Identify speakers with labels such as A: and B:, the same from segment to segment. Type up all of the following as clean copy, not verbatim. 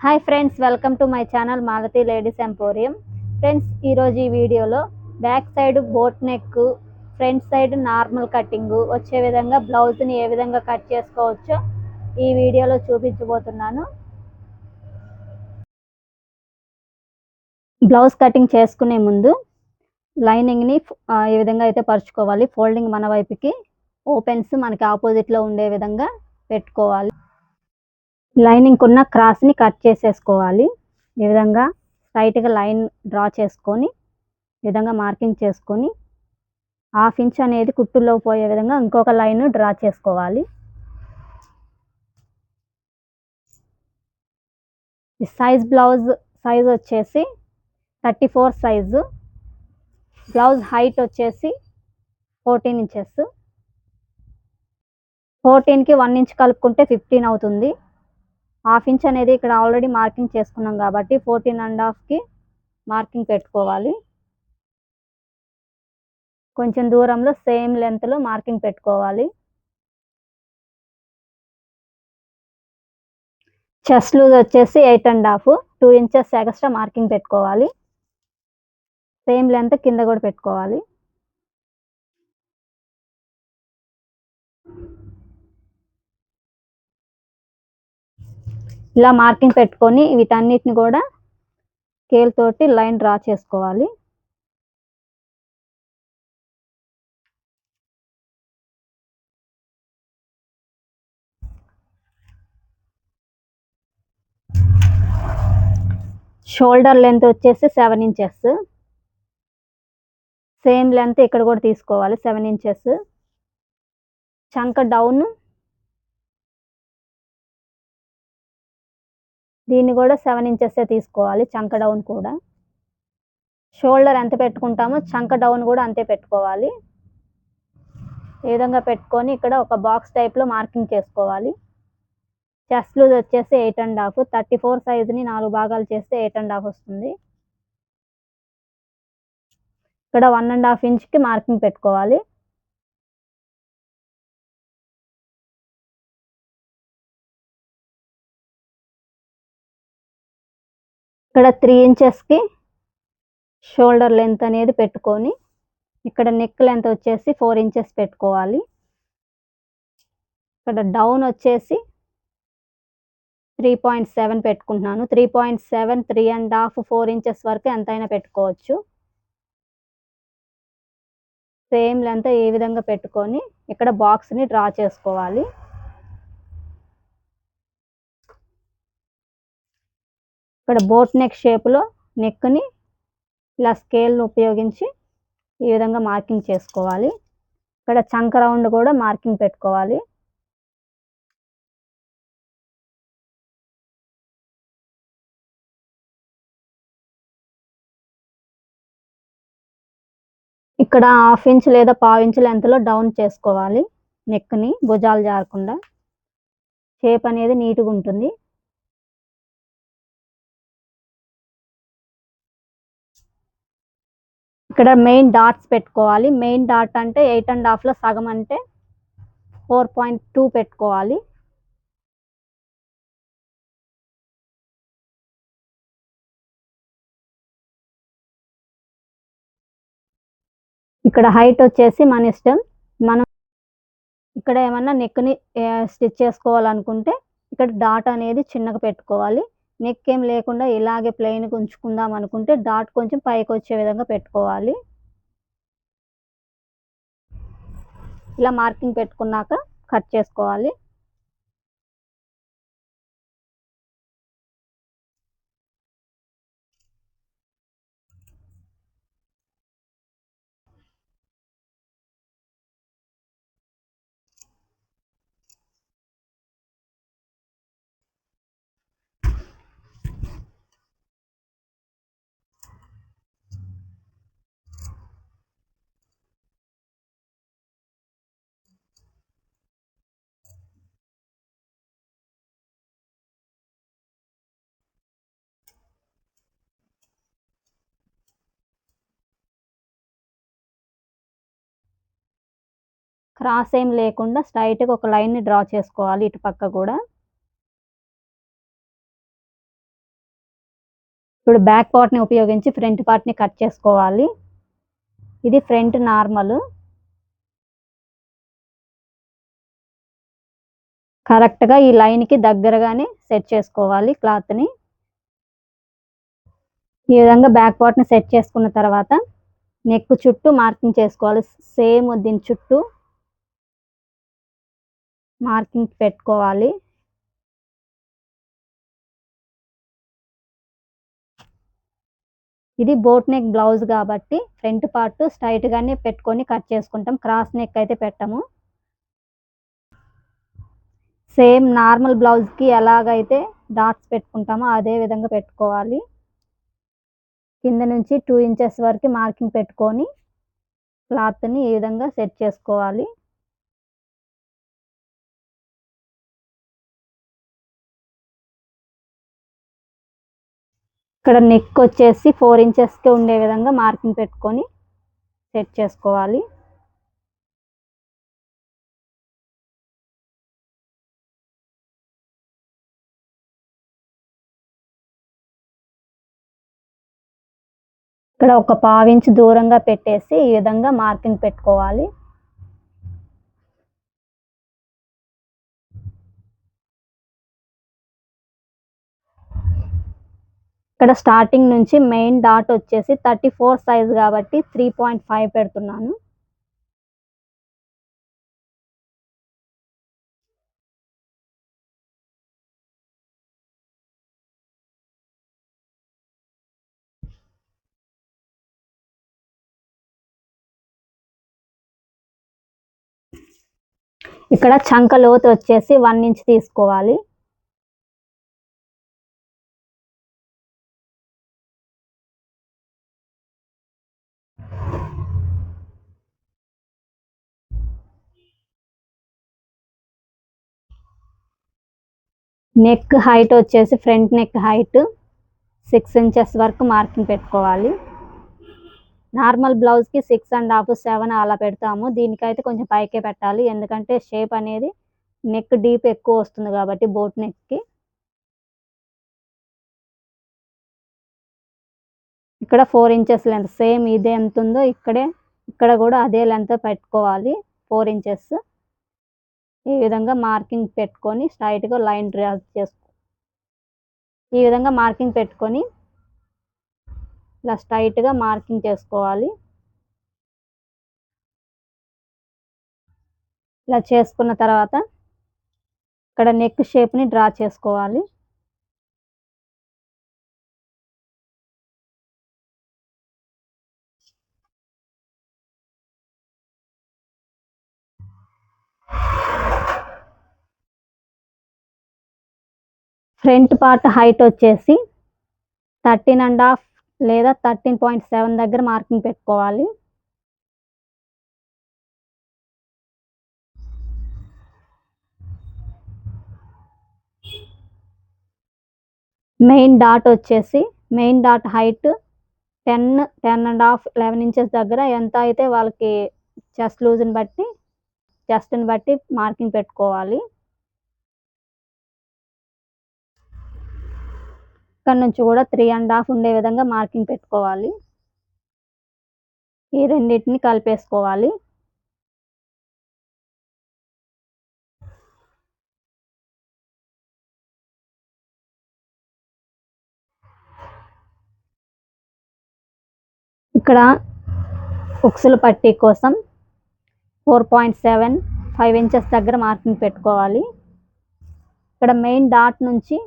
A: Hi friends, welcome to my channel Malathi ladies emporium. Friends, ఈరోజు ఈ వీడియోలో back side boat neck, front side normal cutting వచ్చే విధంగా బ్లౌజ్ని ఏ విధంగా కట్ చేసుకోవచ్చో ఈ వీడియోలో చూపించబోతున్నాను. బ్లౌజ్ కటింగ్ చేసుకునే ముందు లైనింగ్ని ఏ విధంగా అయితే పరుచుకోవాలి, ఫోల్డింగ్ మన వైపుకి, ఓపెన్స్ మనకి ఆపోజిట్లో ఉండే విధంగా పెట్టుకోవాలి. లైనింగ్ ఉన్న క్రాస్ని కట్ చేసేసుకోవాలి. ఈ విధంగా స్ట్రైట్గా లైన్ డ్రా చేసుకొని ఈ విధంగా మార్కింగ్ చేసుకొని 1/2 ఇంచ్ అనేది కుట్టులో పోయే విధంగా ఇంకొక లైన్ డ్రా చేసుకోవాలి. ఈ బ్లౌజ్ సైజ్ వచ్చేసి 34 సైజు. బ్లౌజ్ హైట్ వచ్చేసి 14 ఇంచెస్. 14కి 1 ఇంచ్ కలుపుకుంటే 15 అవుతుంది. 1/2 ఇంచ్ అనేది ఇక్కడ ఆల్రెడీ మార్కింగ్ చేసుకున్నాం కాబట్టి 14.5కి మార్కింగ్ పెట్టుకోవాలి. కొంచెం దూరంలో సేమ్ లెంత్లో మార్కింగ్ పెట్టుకోవాలి. చెస్ట్ లూజ్ వచ్చేసి 8.5, 2 ఇంచెస్ ఎక్స్ట్రా మార్కింగ్ పెట్టుకోవాలి. సేమ్ లెంత్ కింద కూడా పెట్టుకోవాలి. ఇలా మార్కింగ్ పెట్టుకొని వీటన్నిటిని కూడా స్కేల్ తోటి లైన్ డ్రా చేసుకోవాలి. షోల్డర్ లెంత్ వచ్చేసి 7 ఇంచెస్. సేమ్ లెంత్ ఇక్కడ కూడా తీసుకోవాలి, 7 ఇంచెస్. చంక డౌన్ దీన్ని కూడా 7 ఇంచెస్ తీసుకోవాలి, చంక డౌన్ కూడా. షోల్డర్ ఎంత పెట్టుకుంటామో చంక డౌన్ కూడా అంతే పెట్టుకోవాలి. ఈ విధంగా పెట్టుకొని ఇక్కడ ఒక బాక్స్ టైప్లో మార్కింగ్ చేసుకోవాలి. చెస్ట్ లూజ్ వచ్చేసి 8.5, 34 సైజుని 4 భాగాలు చేస్తే 8.5 వస్తుంది. ఇక్కడ 1.5 ఇంచ్కి మార్కింగ్ పెట్టుకోవాలి. ఇక్కడ 3 ఇంచెస్కి షోల్డర్ లెంత్ అనేది పెట్టుకొని ఇక్కడ నెక్ లెంత్ వచ్చేసి 4 ఇంచెస్ పెట్టుకోవాలి. ఇక్కడ డౌన్ వచ్చేసి 3.7 పెట్టుకుంటున్నాను. 3.7, 3.5, 4 ఇంచెస్ వరకు ఎంతైనా పెట్టుకోవచ్చు. సేమ్ లెంత్ ఏ విధంగా పెట్టుకొని ఇక్కడ బాక్స్ని డ్రా చేసుకోవాలి. ఇక్కడ బోట్ నెక్ షేప్లో నెక్ని ఇలా స్కేల్ను ఉపయోగించి ఈ విధంగా మార్కింగ్ చేసుకోవాలి. ఇక్కడ చంక రౌండ్ కూడా మార్కింగ్ పెట్టుకోవాలి. ఇక్కడ 1/2 ఇంచ్ లేదా 1/4 ఇంచ్ లెంత్లో డౌన్ చేసుకోవాలి నెక్ని, భుజాలు జారకుండా. షేప్ అనేది నీట్గా ఉంటుంది. ఇక్కడ మెయిన్ డాట్స్ పెట్టుకోవాలి. మెయిన్ డాట్ అంటే 8.5లో సగం అంటే 4.2 పెట్టుకోవాలి. ఇక్కడ హైట్ వచ్చేసి మన ఇష్టం. మనం ఇక్కడ ఏమన్నా నెక్ని స్టిచ్ చేసుకోవాలనుకుంటే ఇక్కడ డాట్ అనేది చిన్నగా పెట్టుకోవాలి. నెక్ ఏం లేకుండా ఇలాగే ప్లెయిన్గా ఉంచుకుందాం అనుకుంటే డాట్ కొంచెం పైకి వచ్చే విధంగా పెట్టుకోవాలి. ఇలా మార్కింగ్ పెట్టుకున్నాక కట్ చేసుకోవాలి. క్రాస్ ఏం లేకుండా స్ట్రైట్గా ఒక లైన్ని డ్రా చేసుకోవాలి ఇటు పక్క కూడా. ఇప్పుడు బ్యాక్ పార్ట్ని ఉపయోగించి ఫ్రంట్ పార్ట్ని కట్ చేసుకోవాలి. ఇది ఫ్రంట్ నార్మల్. కరెక్ట్గా ఈ లైన్కి దగ్గరగానే సెట్ చేసుకోవాలి క్లాత్ని. ఈ విధంగా బ్యాక్ పార్ట్ని సెట్ చేసుకున్న తర్వాత నెక్ చుట్టూ మార్కింగ్ చేసుకోవాలి. సేమ్ దీని చుట్టూ మార్కింగ్ పెట్టుకోవాలి. ఇది బోట్ నెక్ బ్లౌజ్ కాబట్టి ఫ్రంట్ పార్ట్ స్ట్రైట్గానే పెట్టుకొని కట్ చేసుకుంటాం, క్రాస్ నెక్ అయితే పెట్టము. సేమ్ నార్మల్ బ్లౌజ్కి ఎలాగైతే డాట్స్ పెట్టుకుంటామో అదే విధంగా పెట్టుకోవాలి. కింద నుంచి 2 ఇంచెస్ వరకు మార్కింగ్ పెట్టుకొని క్లాత్ని ఈ విధంగా సెట్ చేసుకోవాలి. ఇక్కడ నెక్ వచ్చేసి 4 ఇంచెస్కి ఉండే విధంగా మార్కింగ్ పెట్టుకొని సెట్ చేసుకోవాలి. ఇక్కడ ఒక 1/2 ఇంచ్ దూరంగా పెట్టేసి ఈ విధంగా మార్కింగ్ పెట్టుకోవాలి. ఇక్కడ స్టార్టింగ్ నుంచి మెయిన్ డాట్ వచ్చేసి 34 సైజ్ కాబట్టి 3.5 పెడుతున్నాను. ఇక్కడ చంక లోతు వచ్చేసి 1 ఇంచ్ తీసుకోవాలి. నెక్ హైట్ వచ్చేసి ఫ్రంట్ నెక్ హైట్ 6 ఇంచెస్ వరకు మార్కింగ్ పెట్టుకోవాలి. నార్మల్ బ్లౌజ్కి 6.5, 7 అలా పెడతాము. దీనికైతే కొంచెం పైకే పెట్టాలి, ఎందుకంటే షేప్ అనేది నెక్ డీప్ ఎక్కువ వస్తుంది కాబట్టి బోట్ నెక్కి. ఇక్కడ 4 ఇంచెస్ లెంత్ సేమ్ ఇదే ఎంత ఉందో ఇక్కడ కూడా అదే లెంత్ పెట్టుకోవాలి, 4 ఇంచెస్. ఈ విధంగా మార్కింగ్ పెట్టుకొని స్ట్రైట్గా లైన్ డ్రా చేసుకో. ఈ విధంగా మార్కింగ్ పెట్టుకొని ఇలా స్ట్రైట్గా మార్కింగ్ చేసుకోవాలి. ఇలా చేసుకున్న తర్వాత ఇక్కడ నెక్ షేప్ని డ్రా చేసుకోవాలి. ఫ్రంట్ పార్ట్ హైట్ వచ్చేసి 13.5 లేదా 13.7 దగ్గర మార్కింగ్ పెట్టుకోవాలి. మెయిన్ డాట్ వచ్చేసి మెయిన్ డాట్ హైట్ 10, 10.5, 11 ఇంచెస్ దగ్గర ఎంత అయితే వాళ్ళకి చెస్ట్ లూజ్ని బట్టి చెస్ట్ని బట్టి మార్కింగ్ పెట్టుకోవాలి. ఇక్కడ నుంచి కూడా 3.5 ఉండే విధంగా మార్కింగ్ పెట్టుకోవాలి. ఈ రెండింటిని కలిపేసుకోవాలి. ఇక్కడ ఉక్సుల పట్టీ కోసం 4.7, 5 ఇంచెస్ దగ్గర మార్కింగ్ పెట్టుకోవాలి. ఇక్కడ మెయిన్ డాట్ నుంచి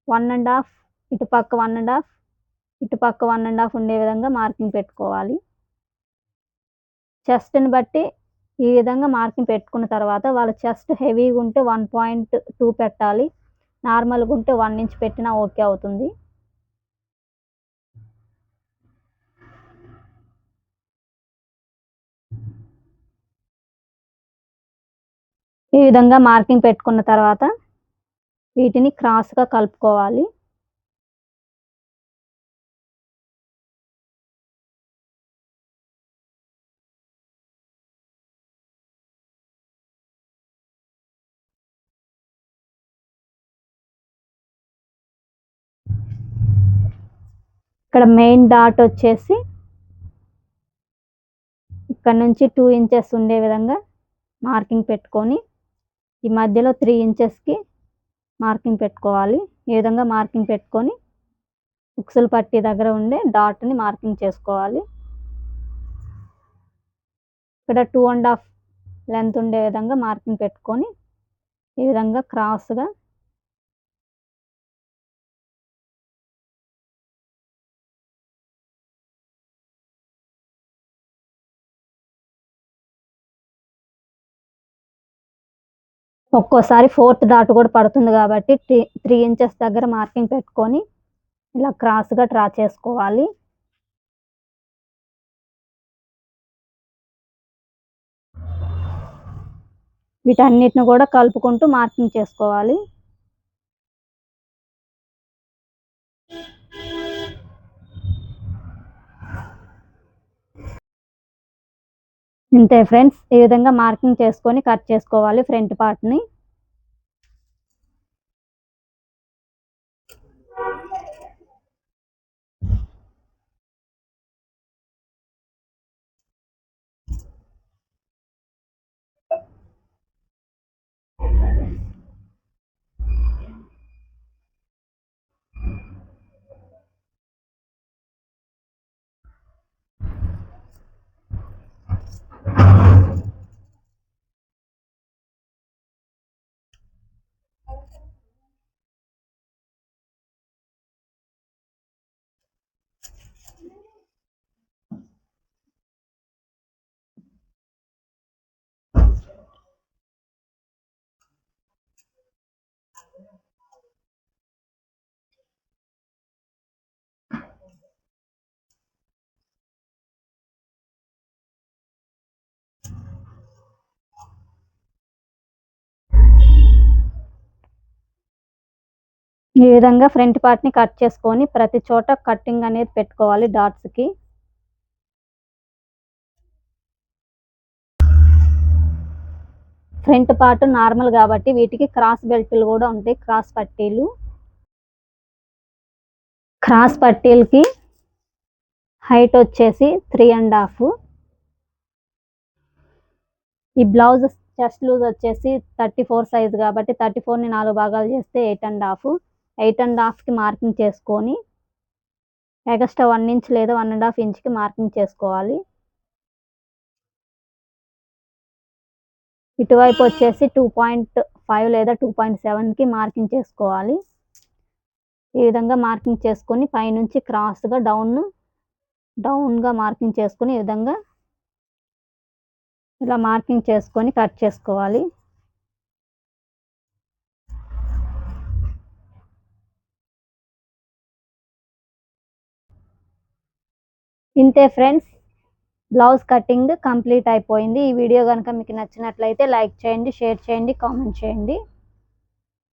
A: 1.5, ఇటుపక్క 1.5, ఇటుపక్క 1.5 ఉండే విధంగా మార్కింగ్ పెట్టుకోవాలి. చెస్ట్ని బట్టి ఈ విధంగా మార్కింగ్ పెట్టుకున్న తర్వాత వాళ్ళ చెస్ట్ హెవీగా ఉంటే 1.2 పెట్టాలి, నార్మల్గా ఉంటే 1 ఇంచ్ పెట్టినా ఓకే అవుతుంది. ఈ విధంగా మార్కింగ్ పెట్టుకున్న తర్వాత వీటిని క్రాస్గా కలుపుకోవాలి. ఇక్కడ మెయిన్ డాట్ వచ్చేసి ఇక్కడ నుంచి 2 ఇంచెస్ ఉండే విధంగా మార్కింగ్ పెట్టుకొని ఈ మధ్యలో 3 ఇంచెస్కి మార్కింగ్ పెట్టుకోవాలి. ఈ విధంగా మార్కింగ్ పెట్టుకొని ఉక్సుల పట్టీ దగ్గర ఉండే డాట్ని మార్కింగ్ చేసుకోవాలి. ఇక్కడ 2.5 లెంత్ ఉండే విధంగా మార్కింగ్ పెట్టుకొని ఈ విధంగా క్రాస్గా ఒక్కోసారి 4th డాట్ కూడా పడుతుంది కాబట్టి 3 ఇంచెస్ దగ్గర మార్కింగ్ పెట్టుకొని ఇలా క్రాస్గా డ్రా చేసుకోవాలి. వీటన్నిటిని కూడా కలుపుకుంటూ మార్కింగ్ చేసుకోవాలి. ఇంతే ఫ్రెండ్స్, ఈ విధంగా మార్కింగ్ చేసుకొని కట్ చేసుకోవాలి ఫ్రంట్ పార్ట్ని. ఈ విధంగా ఫ్రంట్ పార్ట్ని కట్ చేసుకొని ప్రతి చోట కట్టింగ్ అనేది పెట్టుకోవాలి డాట్స్కి. ఫ్రంట్ పార్ట్ నార్మల్ కాబట్టి వీటికి క్రాస్ బెల్ట్లు కూడా ఉంటాయి, క్రాస్ పట్టీలు. క్రాస్ పట్టీలకి హైట్ వచ్చేసి 3.5. ఈ బ్లౌజ్ చెస్ట్ లూజ్ వచ్చేసి 34 సైజ్ కాబట్టి 34ని 4 భాగాలు చేస్తే 8.5. 8.5కి మార్కింగ్ చేసుకొని ఎక్స్ట్రా 1 ఇంచ్ లేదా 1.5 ఇంచ్కి మార్కింగ్ చేసుకోవాలి. ఇటువైపు వచ్చేసి 2.5 లేదా 2.7కి మార్కింగ్ చేసుకోవాలి. ఈ విధంగా మార్కింగ్ చేసుకొని పైనుంచి క్రాస్గా డౌన్గా మార్కింగ్ చేసుకొని ఈ విధంగా ఇలా మార్కింగ్ చేసుకొని కట్ చేసుకోవాలి. ఇంతే ఫ్రెండ్స్, బ్లౌజ్ కటింగ్ కంప్లీట్ అయిపోయింది. ఈ వీడియో కనుక మీకు నచ్చినట్లయితే లైక్ చేయండి, షేర్ చేయండి, కామెంట్ చేయండి.